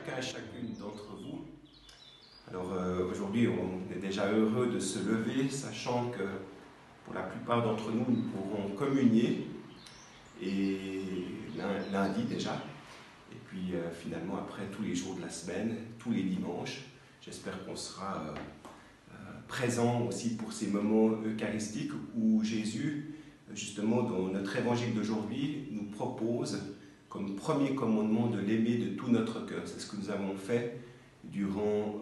chacun et chacune d'entre vous. Alors aujourd'hui, on est déjà heureux de se lever, sachant que pour la plupart d'entre nous, nous pourrons communier, et lundi déjà, et puis finalement après tous les jours de la semaine, tous les dimanches. J'espère qu'on sera présent aussi pour ces moments eucharistiques où Jésus, justement dans notre évangile d'aujourd'hui, nous propose comme premier commandement de l'aimer de tout notre cœur. C'est ce que nous avons fait durant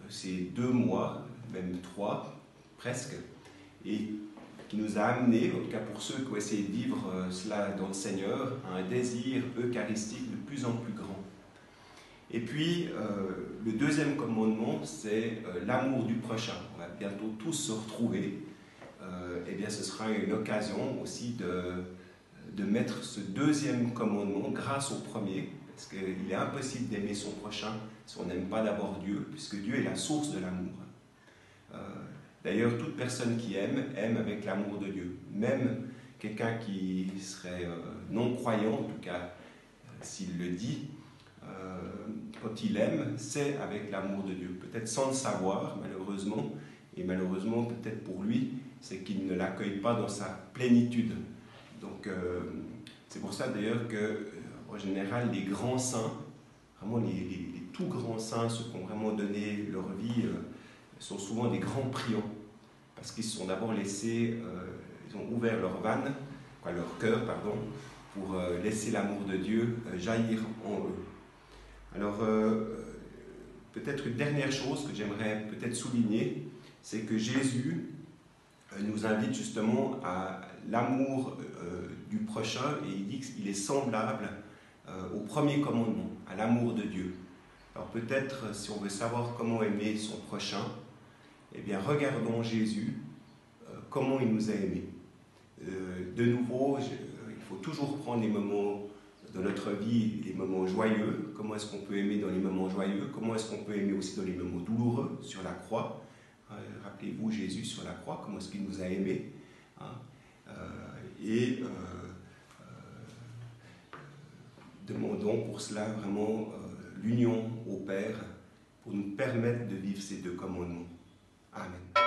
ces 2 mois, même 3 presque, et qui nous a amené, en tout cas pour ceux qui ont essayé de vivre cela dans le Seigneur, à un désir eucharistique de plus en plus grand. Et puis, le deuxième commandement, c'est l'amour du prochain. On va bientôt tous se retrouver. Eh bien, ce sera une occasion aussi de mettre ce deuxième commandement grâce au premier, parce qu'il est impossible d'aimer son prochain si on n'aime pas d'abord Dieu, puisque Dieu est la source de l'amour. D'ailleurs, toute personne qui aime avec l'amour de Dieu. Même quelqu'un qui serait non-croyant, en tout cas, s'il le dit, quand il aime, c'est avec l'amour de Dieu. Peut-être sans le savoir, malheureusement, et malheureusement peut-être pour lui, c'est qu'il ne l'accueille pas dans sa plénitude. Donc c'est pour ça d'ailleurs que, en général, les grands saints, vraiment les tout grands saints, ceux qui ont vraiment donné leur vie, sont souvent des grands priants, parce qu'ils se sont d'abord laissés, ils ont ouvert leur vanne, leur cœur, pardon, pour laisser l'amour de Dieu jaillir en eux. Alors, peut-être une dernière chose que j'aimerais peut-être souligner, c'est que Jésus nous invite justement à l'amour du prochain, et il dit qu'il est semblable au premier commandement, à l'amour de Dieu. Alors peut-être, si on veut savoir comment aimer son prochain, eh bien regardons Jésus, comment il nous a aimés. De nouveau, il faut toujours prendre les moments dans notre vie, les moments joyeux. Comment est-ce qu'on peut aimer dans les moments joyeux? Comment est-ce qu'on peut aimer aussi dans les moments douloureux, sur la croix? Rappelez-vous Jésus sur la croix, comment est-ce qu'il nous a aimés, demandons pour cela vraiment l'union au Père pour nous permettre de vivre ces 2 commandements. Amen.